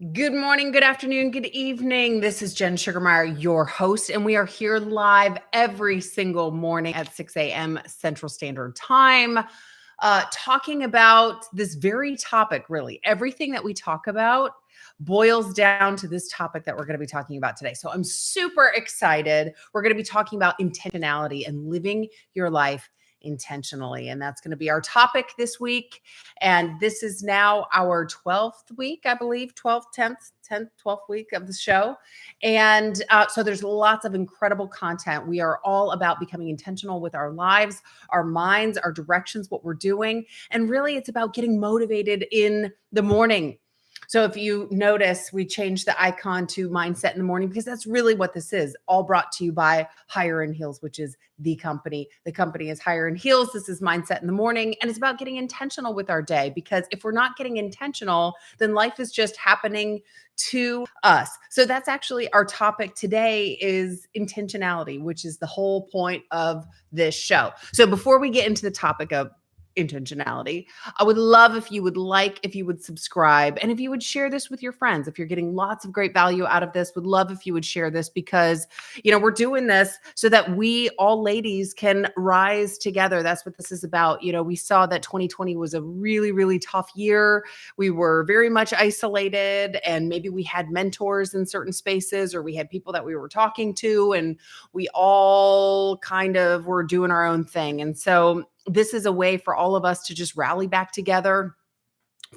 Good morning, good afternoon, good evening. This is Jen Sugarmeyer, your host, and we are here live every single morning at 6 a.m. Central Standard Time, talking about this very topic, really. Everything that we talk about boils down to this topic that we're going to be talking about today. So I'm super excited. We're going to be talking about intentionality and living your life intentionally. And that's going to be our topic this week. And this is now our 12th week, I believe, 12th, 10th, 12th week of the show. And so there's lots of incredible content. We are all about becoming intentional with our lives, our minds, our directions, what we're doing. And really, it's about getting motivated in the morning. So if you notice, we changed the icon to Mindset in the Morning because that's really what this is, all brought to you by Higher in Heels, which is the company. The company is Higher in Heels. This is Mindset in the Morning. And it's about getting intentional with our day, because if we're not getting intentional, then life is just happening to us. So that's actually our topic today, is intentionality, which is the whole point of this show. So before we get into the topic of intentionality, I would love if you would subscribe, and if you would share this with your friends. If you're getting lots of great value out of this, would love if you would share this, because we're doing this so that we all ladies can rise together. That's what this is about. We saw that 2020 was a really, really tough year. We were very much isolated, and maybe we had mentors in certain spaces, or we had people that we were talking to, and we all kind of were doing our own thing. And so this is a way for all of us to just rally back together,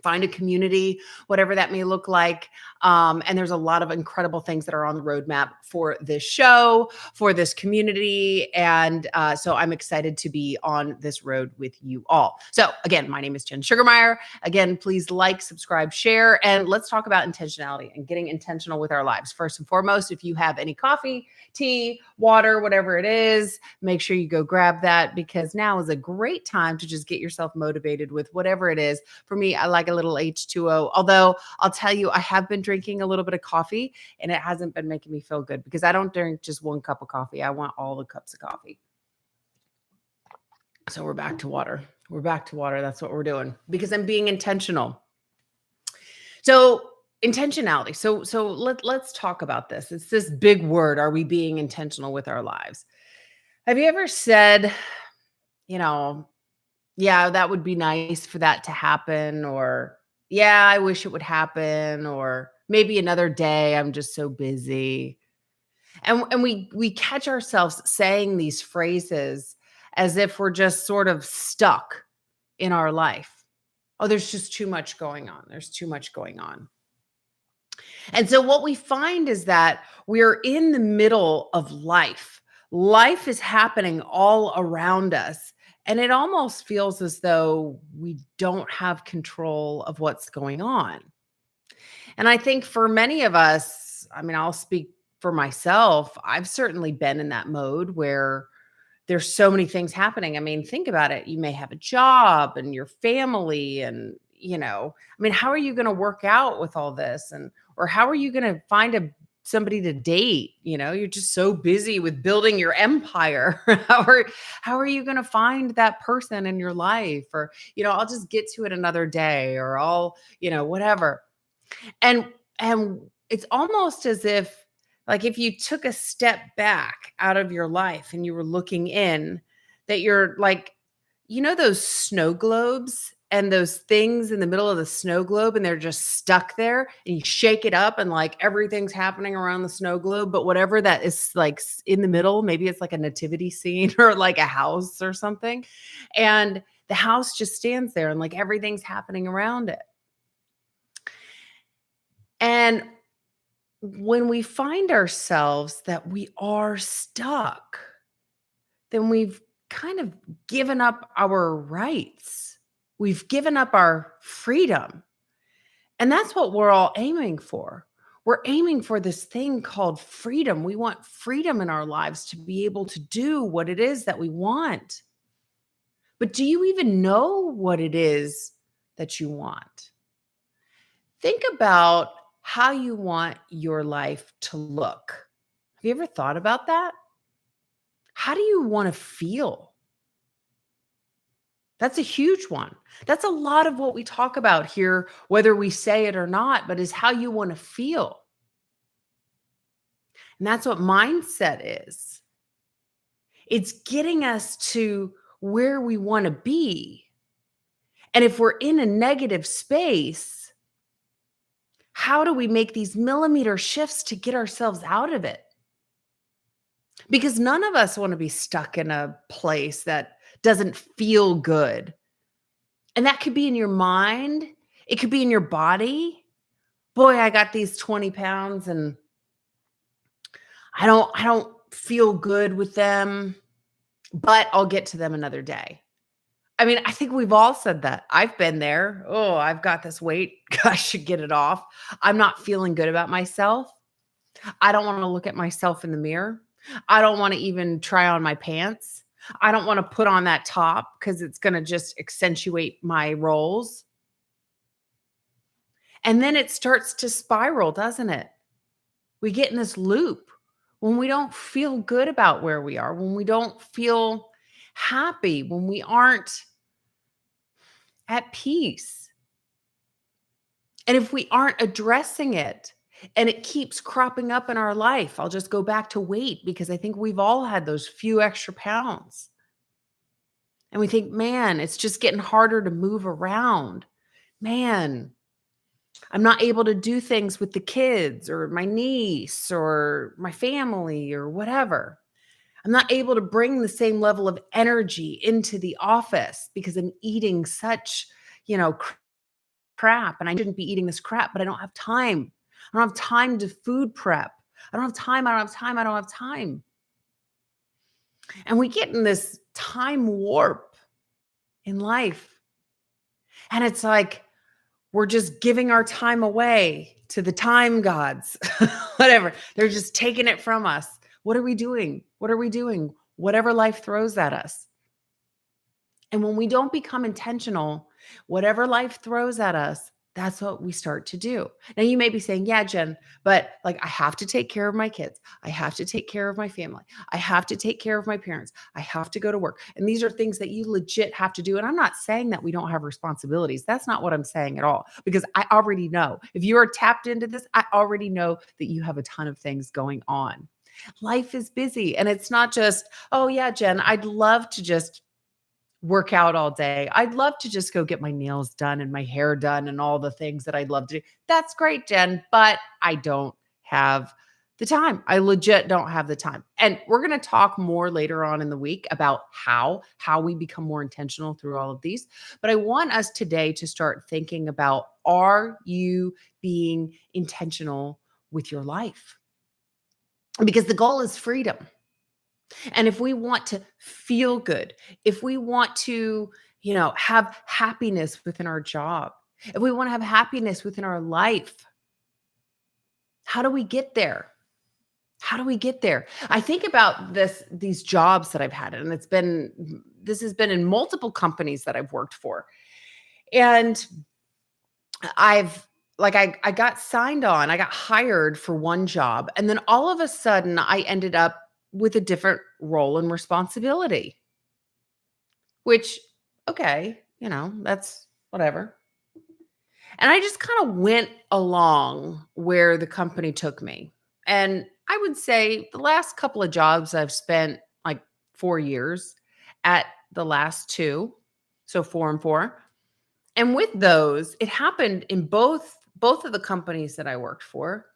find a community, whatever that may look like. And there's a lot of incredible things that are on the roadmap for this show, for this community. And so I'm excited to be on this road with you all. So again, my name is Jen Sugarmeyer. Again, please like, subscribe, share, and let's talk about intentionality and getting intentional with our lives. First and foremost, if you have any coffee, tea, water, whatever it is, make sure you go grab that, because now is a great time to just get yourself motivated with whatever it is. For me, I like a little H2O, although I'll tell you, I have been drinking a little bit of coffee, and it hasn't been making me feel good, because I don't drink just one cup of coffee. I want all the cups of coffee. So we're back to water. We're back to water. That's what we're doing, because I'm being intentional. So intentionality. So let's talk about this. It's this big word. Are we being intentional with our lives? Have you ever said, yeah, that would be nice for that to happen, or yeah, I wish it would happen, or maybe another day, I'm just so busy. And we catch ourselves saying these phrases as if we're just sort of stuck in our life. Oh, there's just too much going on. There's too much going on. And so what we find is that we're in the middle of life. Life is happening all around us. And it almost feels as though we don't have control of what's going on. And I think for many of us, I mean, I'll speak for myself. I've certainly been in that mode where there's so many things happening. I mean, think about it. You may have a job and your family, and I mean, how are you going to work out with all this? And or how are you going to find somebody to date? You're just so busy with building your empire. how are you going to find that person in your life? Or I'll just get to it another day, or I'll whatever. And it's almost as if, like, if you took a step back out of your life and you were looking in, that you're like, those snow globes and those things in the middle of the snow globe, and they're just stuck there, and you shake it up and like everything's happening around the snow globe, but whatever that is like in the middle, maybe it's like a nativity scene or like a house or something. And the house just stands there, and like everything's happening around it. And when we find ourselves that we are stuck, then we've kind of given up our rights. We've given up our freedom. And that's what we're all aiming for. We're aiming for this thing called freedom. We want freedom in our lives to be able to do what it is that we want. But do you even know what it is that you want? Think about how you want your life to look. Have you ever thought about that? How do you want to feel? That's a huge one. That's a lot of what we talk about here, whether we say it or not, but is how you want to feel. And that's what mindset is. It's getting us to where we want to be. And if we're in a negative space, how do we make these millimeter shifts to get ourselves out of it? Because none of us want to be stuck in a place that doesn't feel good. And that could be in your mind, it could be in your body. Boy, I got these 20 pounds and I don't feel good with them, but I'll get to them another day. I mean, I think we've all said that. I've been there. Oh, I've got this weight. I should get it off. I'm not feeling good about myself. I don't want to look at myself in the mirror. I don't want to even try on my pants. I don't want to put on that top because it's going to just accentuate my rolls. And then it starts to spiral, doesn't it? We get in this loop when we don't feel good about where we are, when we don't feel happy, when we aren't at peace. And if we aren't addressing it and it keeps cropping up in our life, I'll just go back to weight because I think we've all had those few extra pounds. And we think, man, it's just getting harder to move around. Man, I'm not able to do things with the kids or my niece or my family or whatever. I'm not able to bring the same level of energy into the office because I'm eating such, crap and I shouldn't be eating this crap, but I don't have time. I don't have time to food prep. I don't have time. I don't have time. I don't have time. And we get in this time warp in life. And it's like we're just giving our time away to the time gods, whatever. They're just taking it from us. What are we doing? What are we doing? Whatever life throws at us. And when we don't become intentional, whatever life throws at us, that's what we start to do. Now, you may be saying, yeah, Jen, but like I have to take care of my kids. I have to take care of my family. I have to take care of my parents. I have to go to work. And these are things that you legit have to do. And I'm not saying that we don't have responsibilities. That's not what I'm saying at all, because I already know if you are tapped into this, I already know that you have a ton of things going on. Life is busy. And it's not just, oh, yeah, Jen, I'd love to just work out all day. I'd love to just go get my nails done and my hair done and all the things that I'd love to do. That's great, Jen, but I don't have the time. I legit don't have the time. And we're going to talk more later on in the week about how we become more intentional through all of these. But I want us today to start thinking about, are you being intentional with your life? Because the goal is freedom. And if we want to feel good, if we want to, have happiness within our job, if we want to have happiness within our life, how do we get there? How do we get there? I think about these jobs that I've had, and this has been in multiple companies that I've worked for. And I got signed on, I got hired for one job, and then all of a sudden I ended up with a different role and responsibility, which, okay, that's whatever. And I just kind of went along where the company took me. And I would say the last couple of jobs I've spent like 4 years at the last two. So 4 and 4. And with those, it happened in both of the companies that I worked for,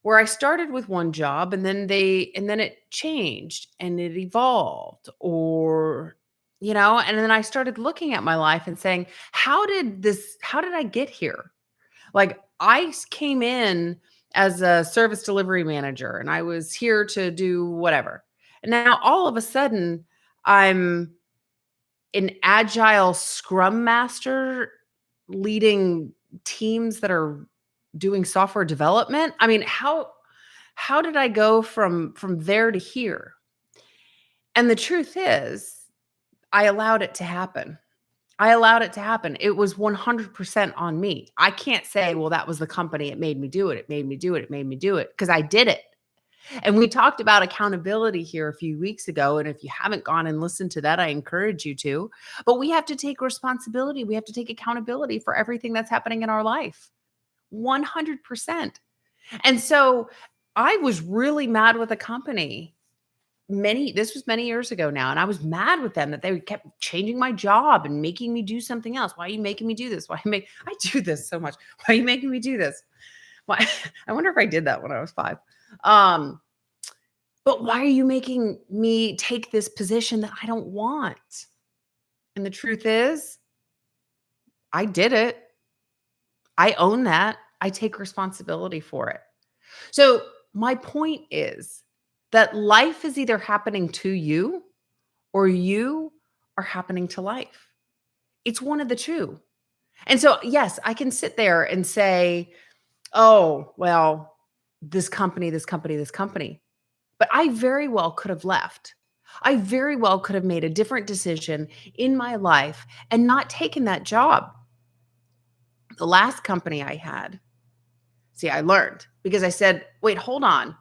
where I started with one job and then it changed and it evolved, or and then I started looking at my life and saying, how did I get here? Like came in as a service delivery manager and I was here to do whatever. And now all of a sudden I'm an agile scrum master leading teams that are doing software development. I mean, how did I go from there to here? And the truth is, I allowed it to happen. I allowed it to happen. It was 100% on me. I can't say, well, that was the company. It made me do it. It made me do it. It made me do it, because I did it. And we talked about accountability here a few weeks ago. And if you haven't gone and listened to that, I encourage you to. But we have to take responsibility. We have to take accountability for everything that's happening in our life. 100%. And so I was really mad with a company this was many years ago now, and I was mad with them that they kept changing my job and making me do something else. Why are you making me do this? I do this so much? Why are you making me do this? Why? I wonder if I did that when I was 5. Um, but why are you making me take this position that I don't want? And the truth is, I did it. I own that. I take responsibility for it. So my point is that life is either happening to you or you are happening to life. It's one of the two. And so, yes, I can sit there and say, oh, well, this company, this company, this company. But I very well could have left. I very well could have made a different decision in my life and not taken that job. The last company I had, see, I learned because I said, wait, hold on,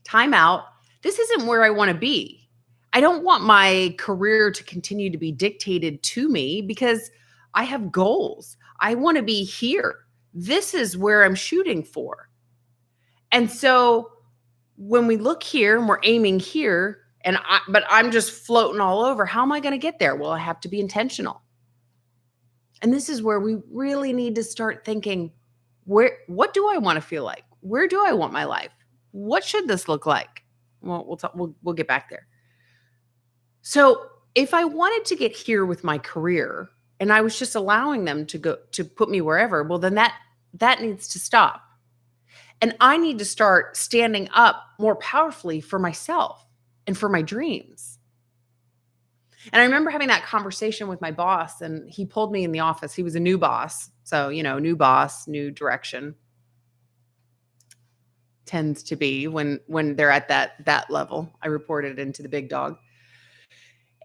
time out. This isn't where I want to be. I don't want my career to continue to be dictated to me because I have goals. I want to be here. This is where I'm shooting for. And so when we look here and we're aiming here, but I'm just floating all over, how am I going to get there? Well, I have to be intentional. And this is where we really need to start thinking, what do I want to feel like? Where do I want my life? What should this look like? Well, we'll get back there. So if I wanted to get here with my career and I was just allowing them to put me wherever, well, then that needs to stop. And I need to start standing up more powerfully for myself and for my dreams. And I remember having that conversation with my boss, and he pulled me in the office. He was a new boss. So, new boss, new direction tends to be when they're at that level. I reported into the big dog.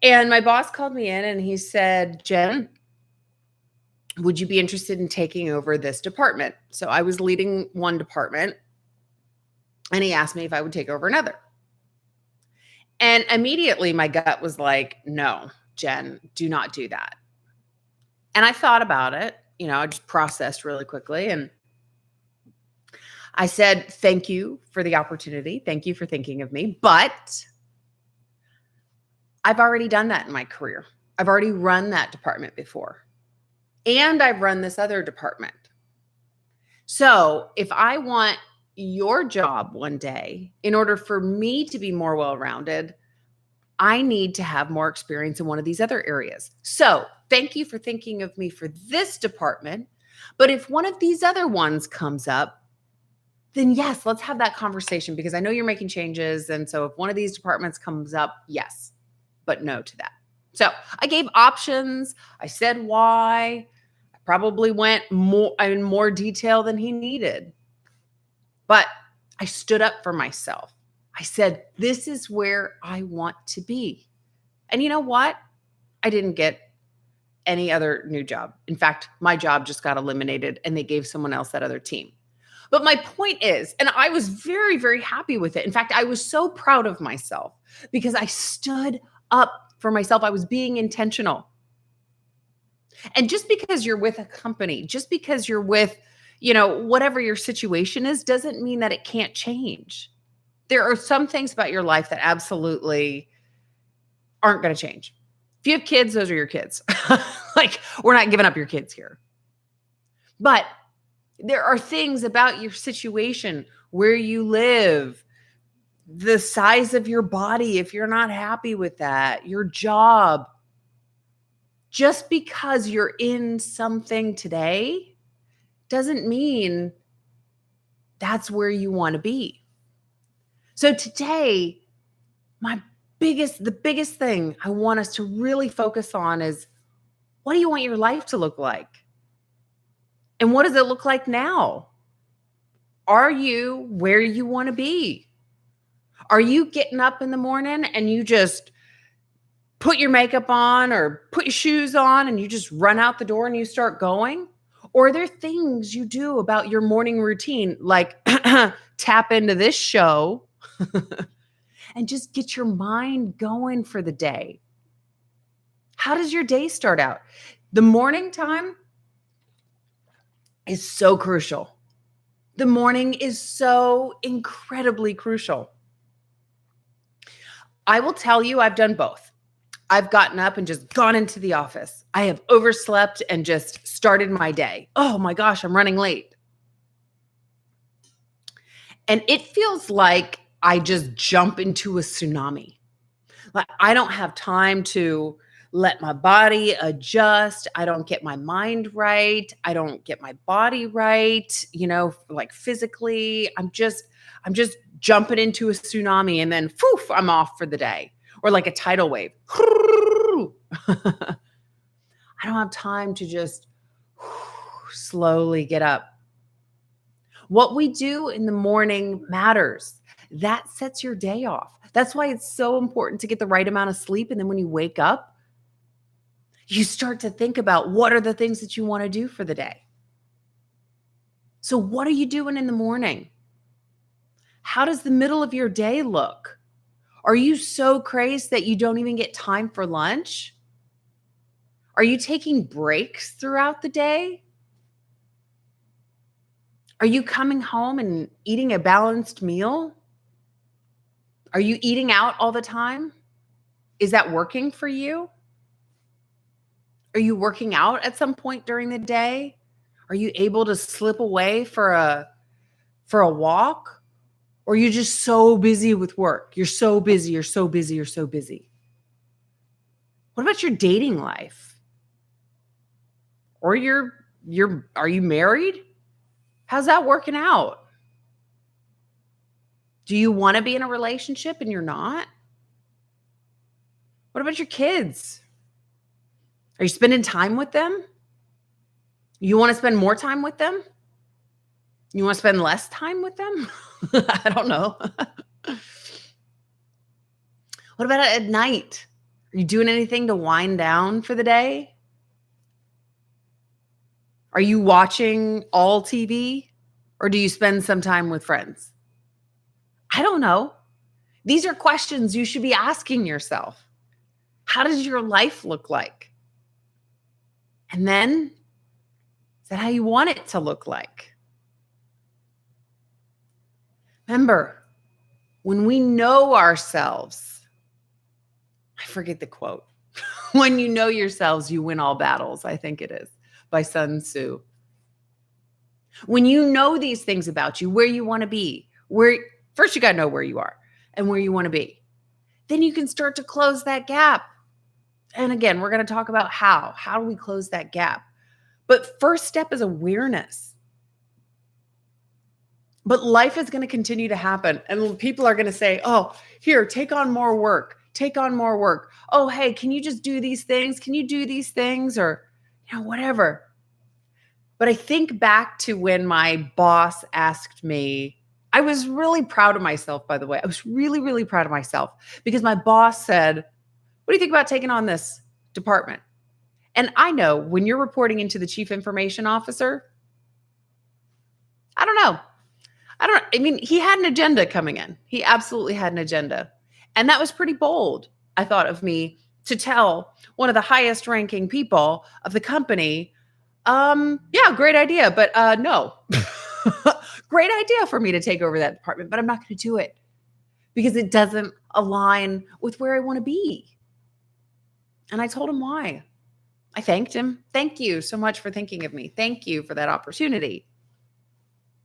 And my boss called me in and he said, Jen, would you be interested in taking over this department? So I was leading one department and he asked me if I would take over another. And immediately my gut was like, no, Jen, do not do that. And I thought about it, I just processed really quickly. And I said, thank you for the opportunity. Thank you for thinking of me. But I've already done that in my career. I've already run that department before. And I've run this other department. So if I want your job one day, in order for me to be more well-rounded, I need to have more experience in one of these other areas. So thank you for thinking of me for this department. But if one of these other ones comes up, then yes, let's have that conversation because I know you're making changes. And so if one of these departments comes up, yes, but no to that. So I gave options. I said why. I probably went in more detail than he needed. But I stood up for myself. I said, this is where I want to be. And you know what? I didn't get any other new job. In fact, my job just got eliminated and they gave someone else that other team. But my point is, and I was very, very happy with it. In fact, I was so proud of myself because I stood up for myself. I was being intentional. And just because you're with a company, just because you're with, whatever your situation is, doesn't mean that it can't change. There are some things about your life that absolutely aren't going to change. If you have kids, those are your kids. Like, we're not giving up your kids here. But there are things about your situation, where you live, the size of your body, if you're not happy with that, your job. Just because you're in something today doesn't mean that's where you want to be. So today, the biggest thing I want us to really focus on is, what do you want your life to look like? And what does it look like now? Are you where you want to be? Are you getting up in the morning and you just put your makeup on or put your shoes on and you just run out the door and you start going? Or are there things you do about your morning routine, like tap into this show and just get your mind going for the day. How does your day start out? The morning time is so crucial. The morning is so incredibly crucial. I will tell you, I've done both. I've gotten up and just gone into the office. I have overslept and just started my day. Oh my gosh, I'm running late. And it feels like I just jump into a tsunami. Like I don't have time to let my body adjust. I don't get my mind right. I don't get my body right, like physically. I'm just jumping into a tsunami and then poof, I'm off for the day. Or like a tidal wave. I don't have time to just slowly get up. What we do in the morning matters. That sets your day off. That's why it's so important to get the right amount of sleep. And then when you wake up, you start to think about what are the things that you want to do for the day. So, what are you doing in the morning? How does the middle of your day look? Are you so crazed that you don't even get time for lunch? Are you taking breaks throughout the day? Are you coming home and eating a balanced meal? Are you eating out all the time? Is that working for you? Are you working out at some point during the day? Are you able to slip away for a walk? Or are you just so busy with work? You're so busy, you're so busy, you're so busy. What about your dating life? Or are you married? How's that working out? Do you want to be in a relationship and you're not? What about your kids? Are you spending time with them? You want to spend more time with them? You want to spend less time with them? I don't know. What about at night? Are you doing anything to wind down for the day? Are you watching all TV or do you spend some time with friends? I don't know. These are questions you should be asking yourself. How does your life look like? And then, is that how you want it to look like? Remember, when we know ourselves, I forget the quote. When you know yourselves, you win all battles, I think it is, by Sun Tzu. When you know these things about you, where you want to be, first you got to know where you are and where you want to be. Then you can start to close that gap. And again, we're going to talk about how. How do we close that gap? But first step is awareness. But life is going to continue to happen. And people are going to say, oh, here, take on more work. Take on more work. Oh, hey, can you just do these things? Can you do these things? Or, whatever. But I think back to when my boss asked me, I was really proud of myself, by the way. I was really, really proud of myself because my boss said, what do you think about taking on this department? And I know when you're reporting into the chief information officer, I don't know. I mean, he had an agenda coming in. He absolutely had an agenda. And that was pretty bold, I thought, of me to tell one of the highest ranking people of the company, yeah, great idea, but no. Great idea for me to take over that department, but I'm not going to do it because it doesn't align with where I want to be. And I told him why. I thanked him. Thank you so much for thinking of me. Thank you for that opportunity.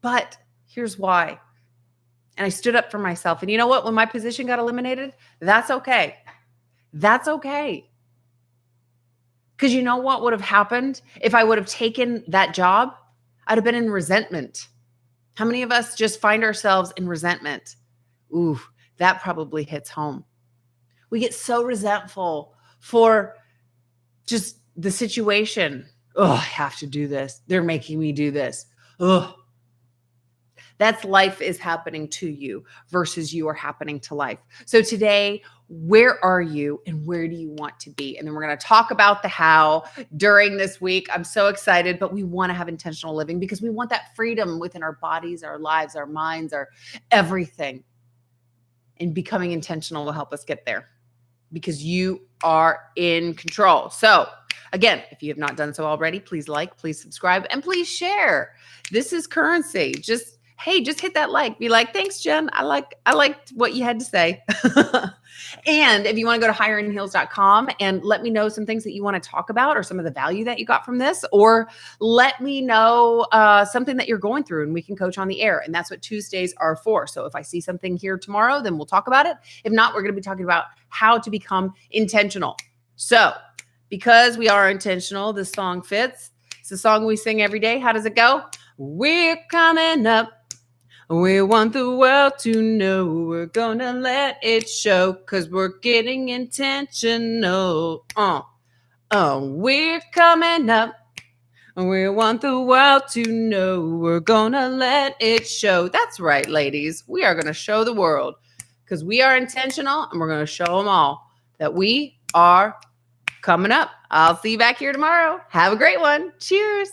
But here's why. And I stood up for myself. And you know what? When my position got eliminated, that's okay. That's okay. Because you know what would have happened if I would have taken that job? I'd have been in resentment. How many of us just find ourselves in resentment? Ooh, that probably hits home. We get so resentful for just the situation. Oh, I have to do this. They're making me do this. Oh, that's life is happening to you versus you are happening to life. So today, where are you and where do you want to be? And then we're going to talk about the how during this week. I'm so excited, but we want to have intentional living because we want that freedom within our bodies, our lives, our minds, our everything. And becoming intentional will help us get there because you are in control. So again, if you have not done so already, please like, please subscribe, and please share. This is currency. Just hit that like. Be like, thanks, Jen. I liked what you had to say. And if you want to go to higherinheels.com and let me know some things that you want to talk about or some of the value that you got from this, or let me know something that you're going through and we can coach on the air. And that's what Tuesdays are for. So if I see something here tomorrow, then we'll talk about it. If not, we're going to be talking about how to become intentional. So because we are intentional, this song fits. It's a song we sing every day. How does it go? We're coming up. We want the world to know. We're gonna let it show, 'cause we're getting intentional. We're coming up. We want the world to know. We're gonna let it show. That's right, ladies. We are gonna show the world, because we are intentional, and we're gonna show them all that we are coming up. I'll see you back here tomorrow. Have a great one. Cheers.